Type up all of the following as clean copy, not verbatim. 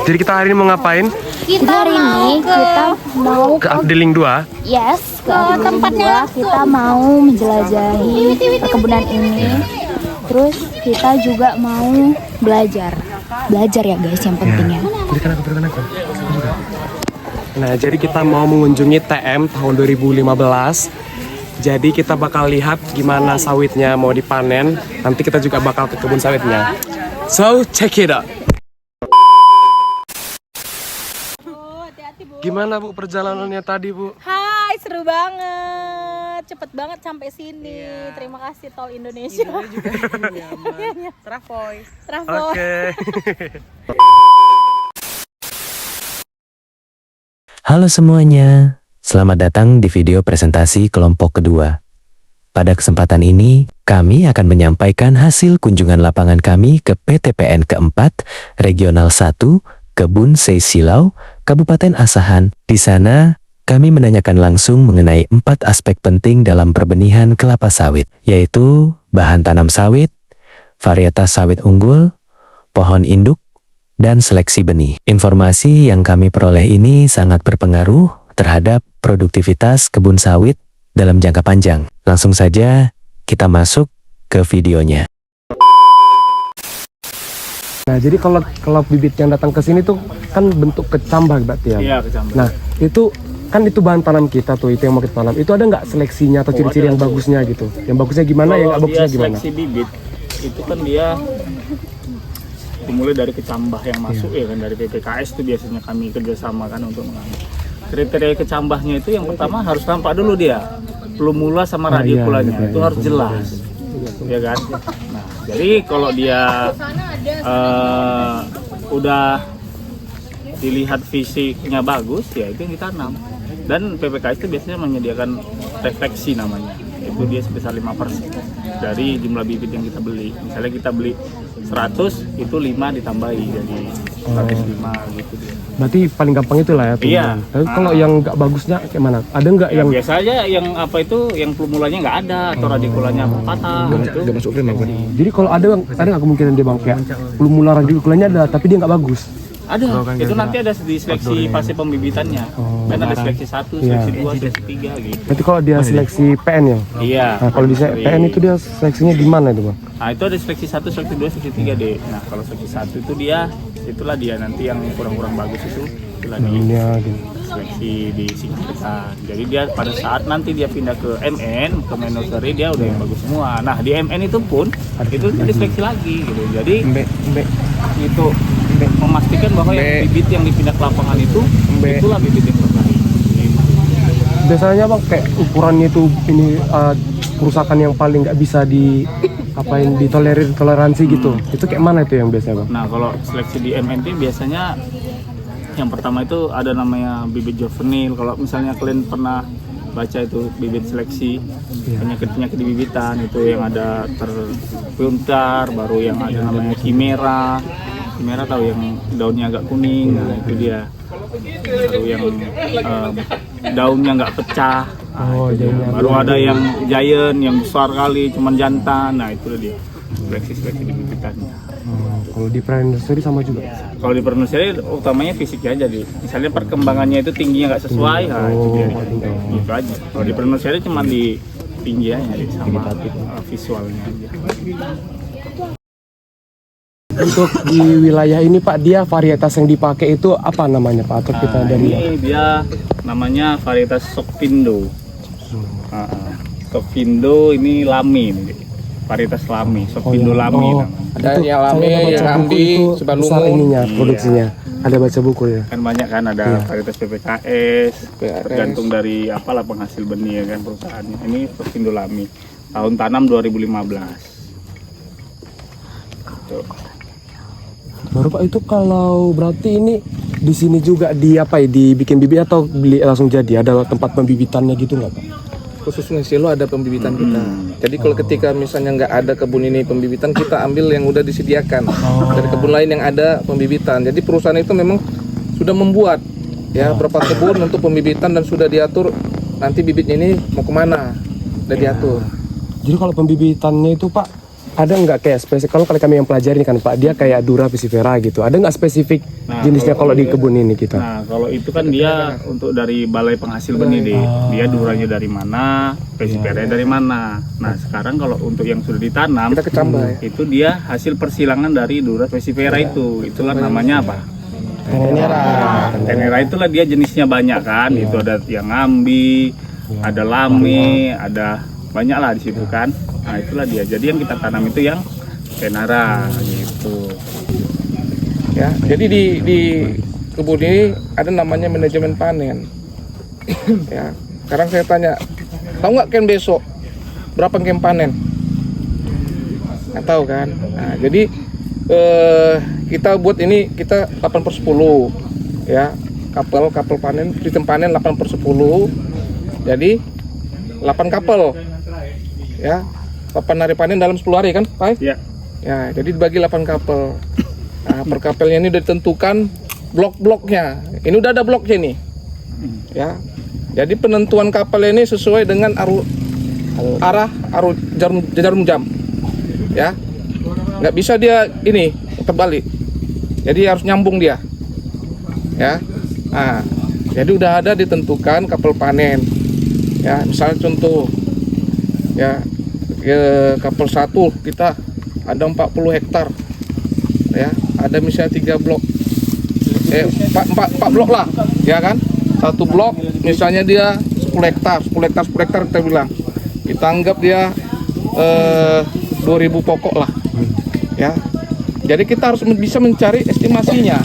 Jadi kita hari ini mau ngapain? Kita hari ini kita mau Ke Afdeling 2. yes ke tempatnya. Kita mau menjelajahi perkebunan ini. Terus kita juga mau belajar ya guys, yang pentingnya. Berikan aku. Nah, jadi kita mau mengunjungi TM tahun 2015. Jadi kita bakal lihat gimana sawitnya mau dipanen. Nanti kita juga bakal ke kebun sawitnya. So, check it out. Gimana Bu perjalanannya tadi Bu? Hai, seru banget. Cepet banget sampai sini. Terima kasih Tol Indonesia. Travoy. Oke. Halo semuanya, selamat datang di video presentasi kelompok kedua. Pada kesempatan ini, kami akan menyampaikan hasil kunjungan lapangan kami ke PTPN keempat, Regional 1, Kebun Seissilau, Kabupaten Asahan. Di sana, kami menanyakan langsung mengenai 4 aspek penting dalam perbenihan kelapa sawit, yaitu bahan tanam sawit, varietas sawit unggul, pohon induk, dan seleksi benih. Informasi yang kami peroleh ini sangat berpengaruh terhadap produktivitas kebun sawit dalam jangka panjang. Langsung saja kita masuk ke videonya. Nah, jadi kalau bibit yang datang ke sini tuh kan bentuk kecambah berarti ya? Iya, kecambah. Nah, itu bahan tanam kita tuh, itu yang mau kita tanam. Itu ada nggak seleksinya atau ciri-ciri yang bagusnya gitu? Yang bagusnya gimana, yang nggak bagusnya gimana? Seleksi bibit itu kan dia dimulai dari kecambah yang masuk ya kan, dari PPKS itu biasanya kami kerjasama kan untuk mengambil. Kriteria kecambahnya itu yang pertama harus tampak dulu dia plumula sama radikulanya itu harus jelas, ya kan. Nah, jadi kalau dia udah dilihat fisiknya bagus ya itu yang ditanam. Dan PPKS itu biasanya menyediakan refleksi namanya, itu dia sebesar 5% dari jumlah bibit yang kita beli. Misalnya kita beli 100, itu 5 ditambahi jadi 105 gitu dia. Berarti paling gampang itu lah ya. Iya. Tapi kalau yang nggak bagusnya kayak mana? Ada nggak Ya, yang biasa aja yang apa itu yang plumulanya nggak ada atau radikulanya patah itu. Jadi kalau ada nggak kemungkinan dia bang kayak plumula radikulanya ada tapi dia nggak bagus? Ada, itu nanti ada di seleksi fase pembibitannya. Kan ada seleksi 1, seleksi 2, seleksi 3 gitu. Berarti kalau dia seleksi PN ya? Iya. Nah, kalau di PN itu dia seleksinya di mana itu bang? Nah, itu ada seleksi 1, seleksi 2, seleksi 3 deh. Nah, kalau seleksi 1 itu itulah dia nanti yang kurang-kurang bagus itulah di seleksi di singkatan. Jadi dia pada saat nanti dia pindah ke MN, ke nursery dia udah yang bagus semua. Nah, di MN itu pun itu diseleksi lagi gitu. Jadi itu memastikan bahwa yang bibit yang dipindah ke lapangan itulah bibit yang terbaik. Biasanya bang kayak ukurannya itu ini kerusakan yang paling nggak bisa ditoleransi gitu. Itu kayak mana itu yang biasanya bang? Nah, kalau seleksi di MNT biasanya yang pertama itu ada namanya bibit juvenil. Kalau misalnya kalian pernah baca itu bibit seleksi penyakit-penyakit di bibitan itu yang ada terpuntar, baru yang ada namanya kimera tahu yang daunnya agak kuning, nah itu dia. Baru yang daunnya nggak pecah, baru ada yang giant yang besar kali cuman jantan, nah itu dia seleksi di bibitannya. Kalau di pre-nursery sama juga? Kalau di pre-nursery utamanya fisiknya aja deh. Misalnya perkembangannya itu tingginya nggak sesuai, nah itu dia gitu aja. Kalau di pre-nursery cuma di tinggiannya deh, sama visualnya aja. Untuk di wilayah ini Pak, dia varietas yang dipakai itu apa namanya Pak? Atau kita dari ini dia namanya varietas Sokpindo. Sokpindo ini lami nih. Varietas lami, Sokpindo lami namanya. Ada yang lami, yang ambi, besar ininya produksinya. Ada baca buku ya. Kan banyak kan ada varietas PPKS, tergantung dari apalah penghasil benih ya kan perusahaannya. Ini Sokpindo lami. Tahun tanam 2015. Tuh. Baru Pak, itu kalau berarti ini di sini juga dibikin bibit atau beli langsung jadi? Ada tempat pembibitannya gitu nggak Pak? khususnya silo ada pembibitan kita. Jadi kalau ketika misalnya nggak ada kebun ini pembibitan, kita ambil yang udah disediakan dari kebun lain yang ada pembibitan. Jadi perusahaan itu memang sudah membuat ya berapa kebun untuk pembibitan dan sudah diatur nanti bibitnya ini mau kemana, udah diatur. Jadi kalau pembibitannya itu Pak, ada nggak kayak spesifik, kalau kami yang pelajari kan Pak, dia kayak Dura piscifera gitu, ada nggak spesifik jenisnya kalau di kebun ini kita? Nah, kalau itu kan dia untuk dari balai penghasil benih deh. Dia duranya dari mana, piscifera dari mana. Nah, sekarang kalau untuk yang sudah ditanam, Kita kecambah ya. itu dia hasil persilangan dari Dura piscifera itu. Itulah namanya apa? Tenera itulah dia jenisnya banyak kan. Itu ada yang ambi, ada lame, ada banyak lah di situ kan. Nah, itulah dia. Jadi yang kita tanam itu yang Tenera gitu. Ya, jadi di kebun ini ada namanya manajemen panen. Ya, sekarang saya tanya, tahu nggak Ken besok berapa Ken panen? Nggak tahu kan? Nah, jadi kita buat ini kita 8/10 ya, kapel panen, sistem panen 8/10. Jadi 8 kapel ya, 8 hari panen dalam 10 hari kan Pak? Ya. Ya, jadi dibagi 8 kapel. Nah, per kapelnya ini udah ditentukan blok-bloknya. Ini udah ada bloknya nih. Ya. Jadi penentuan kapel ini sesuai dengan arah jarum jam. Ya. Nggak bisa dia ini terbalik. Jadi harus nyambung dia. Ya. Nah, jadi udah ada ditentukan kapel panen. Ya, misalnya contoh ya, kapel 1 kita ada 40 hektar. Ya, ada misalnya 3 blok. 4 blok lah, ya kan? Satu blok misalnya dia 10 hektar kita bilang. Kita anggap dia 2000 pokok lah. Ya. Jadi kita harus bisa mencari estimasinya.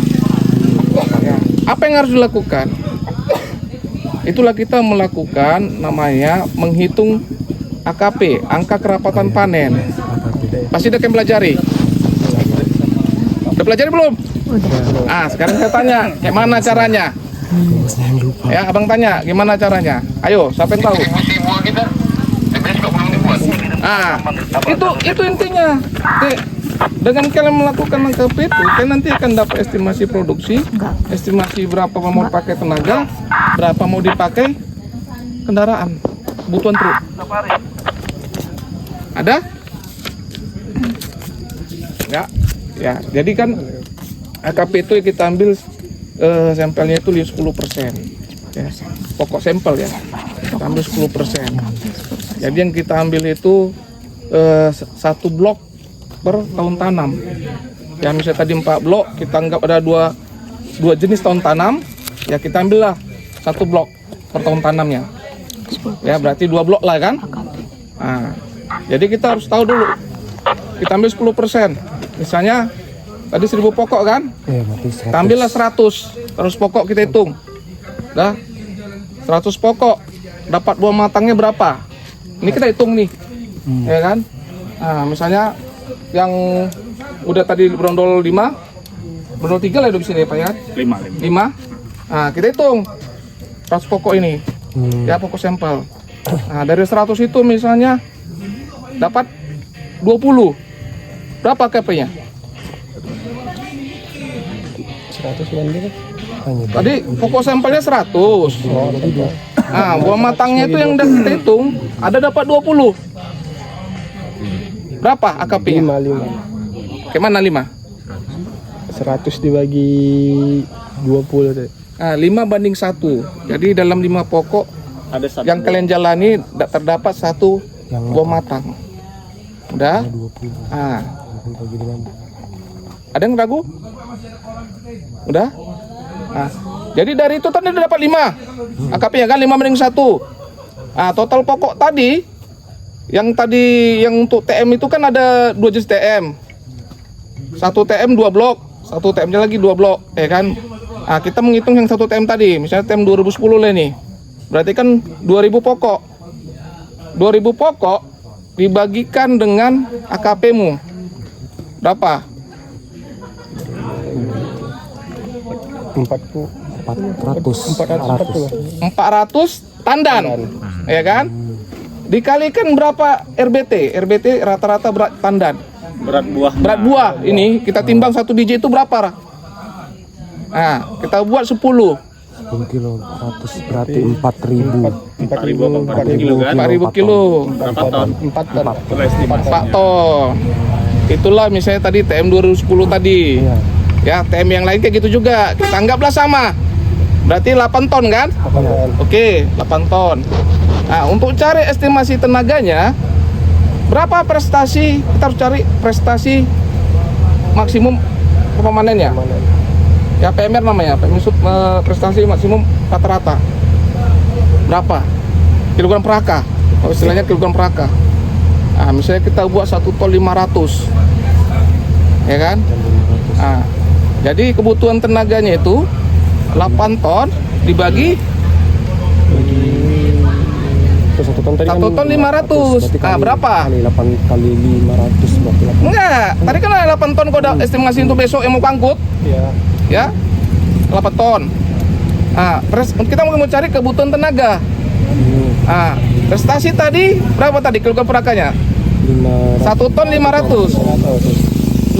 Ya. Apa yang harus dilakukan? Itulah kita melakukan namanya menghitung AKP, angka kerapatan panen. Pasti udah pelajari. Udah pelajari belum? Udah. Sekarang saya tanya, kayak mana caranya? Ya, abang tanya, gimana caranya? Ayo, siapa yang tahu? Itu intinya. Dengan kalian melakukan AKP itu, kalian nanti akan dapat estimasi produksi, estimasi berapa mau dipakai tenaga, berapa mau dipakai kendaraan, kebutuhan truk. Ada? Ya. Jadi kan AKP itu kita ambil sampelnya itu 10%. Ya, pokok sampel ya. Kita ambil 10%. Jadi yang kita ambil itu 1 blok per tahun tanam. Ya, misalnya tadi 4 blok, kita anggap ada dua jenis tahun tanam. Ya, kita ambillah 1 blok per tahun tanamnya. Ya, berarti 2 blok lah kan? Nah, jadi kita harus tahu dulu. Kita ambil 10%. Misalnya tadi 1000 pokok kan? Kita ambillah 100 pokok kita hitung. Dah 100 pokok dapat buah matangnya berapa? Ini kita hitung nih. Ya kan? Nah, misalnya yang udah tadi berondol 5, berondol 3 lah di sini Pak ya? 5. Nah, kita hitung 100 pokok ini. Ya, pokok sampel. Nah, dari 100 itu misalnya dapat 20. Berapa KP-nya? 100 kan? Tadi pokok sampelnya 100. Nah, buah matangnya itu yang udah kita hitung ada dapat 20. Berapa AKP-nya? 5. Kemana 5? 100 dibagi 20 tadi. Nah, 5/1. Jadi dalam 5 pokok Ada satu yang kalian jalani terdapat 1 buah matang. Udah? Nah, ada yang ragu? Udah? Nah, jadi dari itu tadi udah dapat 5 AKP ya kan, 5/1. Nah, total pokok tadi yang untuk TM itu kan ada 2 jenis TM. 1 TM 2 blok, 1 TM-nya lagi 2 blok, ya kan? Nah, kita menghitung yang 1 TM tadi, misalnya TM 2010 lah nih. Berarti kan 2000 pokok. 2000 pokok dibagikan dengan AKP-mu. Berapa? 400 tandan. Ya kan? Dikalikan berapa RBT? RBT rata-rata berat tandan. berat buah. Berat buah ini kita timbang 1 biji itu berapa? Nah, kita buat 10. 20 kilo 400 berarti 4.000. 4.000 apa 4.000 kilo kan? 4.000 kilo. Berapa ton? 4 ton. Itu estimasi. 4 ton. Itulah misalnya tadi TM 2010 tadi. Iya. Ya, TM yang lain kayak gitu juga. Kita anggaplah sama. Berarti 8 ton kan? Oke, 8 ton. Nah, untuk cari estimasi tenaganya, berapa prestasi, kita harus cari prestasi maksimum pemanennya. Ya, PMR namanya, prestasi maksimum rata-rata. Berapa? Kilogram per aka. Kalau istilahnya kilogram per aka. Nah, misalnya kita buat 1 ton 500. Ya kan? Nah, jadi kebutuhan tenaganya itu 8 ton dibagi 1 ton tadi 1 ton 500. Nah, berapa? Kali 8 kali 500 berarti 8. Enggak, tadi kan ada 8 ton kok ada estimasi untuk besok yang mau angkut. Iya. Ya, 8 ton. Nah, kita mau cari kebutuhan tenaga. Nah, prestasi tadi berapa tadi kilogram per akanya? 1 ton 500.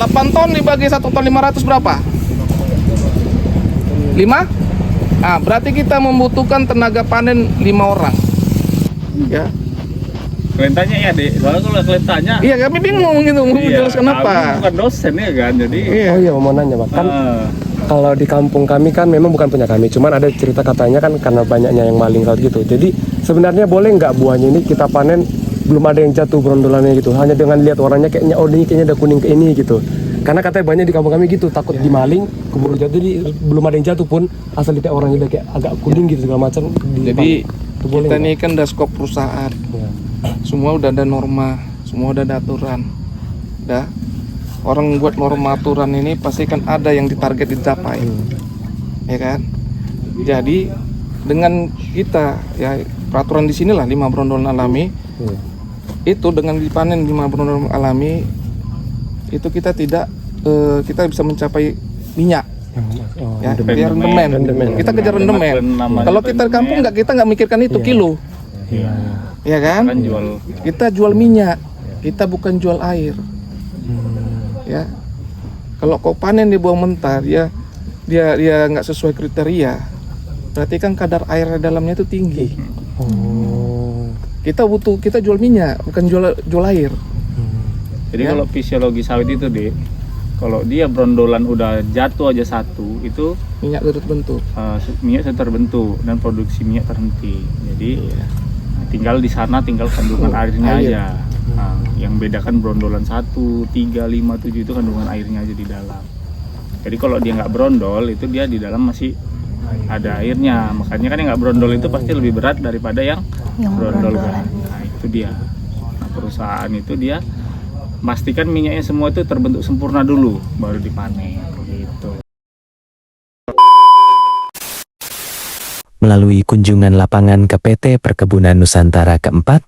8 ton dibagi 1 ton 500 berapa? 5? Nah, berarti kita membutuhkan tenaga panen 5 orang. Ya. Kelentanya ya, Dek. Soalnya kalau kelentanya Iya, kami bingung gitu mau menjelaskan apa. Aku bukan dosen ya kan, jadi Oh iya, mau nanya Pak. Kan kalau di kampung kami kan memang bukan punya kami, cuman ada cerita katanya kan karena banyaknya yang maling laut gitu. Jadi sebenarnya boleh nggak buahnya ini kita panen belum ada yang jatuh brondolannya gitu, hanya dengan lihat warnanya kayaknya oh ini kayaknya udah kuning ke ini gitu. Karena katanya banyak di kampung kami gitu, takut dimaling, keburu jatuh, jadi belum ada yang jatuh pun asal lihat orangnya udah kayak agak kuning gitu segala macam. Jadi Itu boleh kita nggak? ini kan udah skop perusahaan. Ya. Semua udah ada norma, semua udah ada aturan. Udah. Orang buat norma aturan ini pasti kan ada yang ditarget dicapai. Ya kan? Jadi dengan kita ya peraturan di sinilah 5 brondolan alami. Iya. Itu dengan dipanen 5 brondolan alami itu kita tidak kita bisa mencapai minyak. Oh, Ya, rendemen. biar rendemen. Kita kejar rendemen. Namanya Kalau kita di kampung nggak, kita nggak mikirkan itu kilo. Iya. Ya kan? Kan jual Kita jual minyak, kita bukan jual air. Ya, kalau kau panen di buah mentah, dia nggak sesuai kriteria, berarti kan kadar air di dalamnya itu tinggi. Oh. Kita jual minyak, bukan jual air. Jadi Ya. kalau fisiologi sawit itu, Dek, kalau dia brondolan udah jatuh aja satu, itu Minyak turut bentuk. minyak sudah terbentuk dan produksi minyak terhenti. Jadi tinggal di sana tinggal kandungan airnya air. aja. Nah, yang bedakan brondolan 1, 3, 5, 7 itu kandungan airnya aja di dalam. Jadi kalau dia nggak brondol itu dia di dalam masih ada airnya. Makanya kan yang nggak brondol itu pasti lebih berat daripada yang brondol kan. Nah itu dia. Nah, perusahaan itu dia pastikan minyaknya semua itu terbentuk sempurna dulu baru dipanen gitu. Melalui kunjungan lapangan ke PT Perkebunan Nusantara keempat,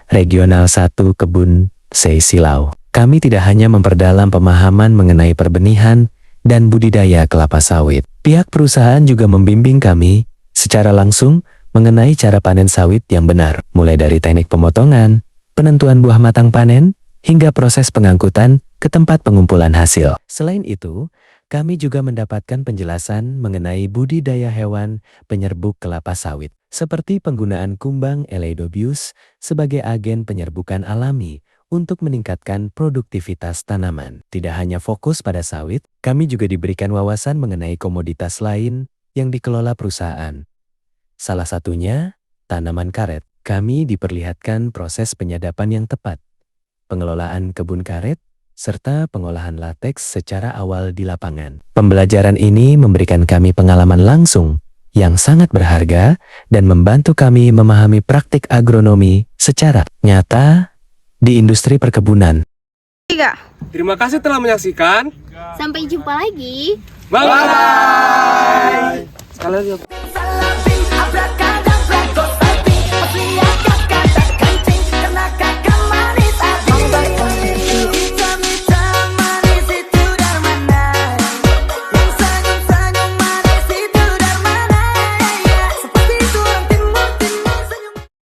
Regional 1 Kebun Seisilau, kami tidak hanya memperdalam pemahaman mengenai perbenihan dan budidaya kelapa sawit. Pihak perusahaan juga membimbing kami secara langsung mengenai cara panen sawit yang benar, mulai dari teknik pemotongan, penentuan buah matang panen, hingga proses pengangkutan ke tempat pengumpulan hasil. Selain itu, kami juga mendapatkan penjelasan mengenai budidaya hewan penyerbuk kelapa sawit, seperti penggunaan kumbang Eleidobius sebagai agen penyerbukan alami untuk meningkatkan produktivitas tanaman. Tidak hanya fokus pada sawit, kami juga diberikan wawasan mengenai komoditas lain yang dikelola perusahaan. Salah satunya, tanaman karet. Kami diperlihatkan proses penyadapan yang tepat, pengelolaan kebun karet, serta pengolahan lateks secara awal di lapangan. Pembelajaran ini memberikan kami pengalaman langsung yang sangat berharga dan membantu kami memahami praktik agronomi secara nyata di industri perkebunan. Terima kasih telah menyaksikan. Sampai jumpa lagi. Bye. Sekali lagi.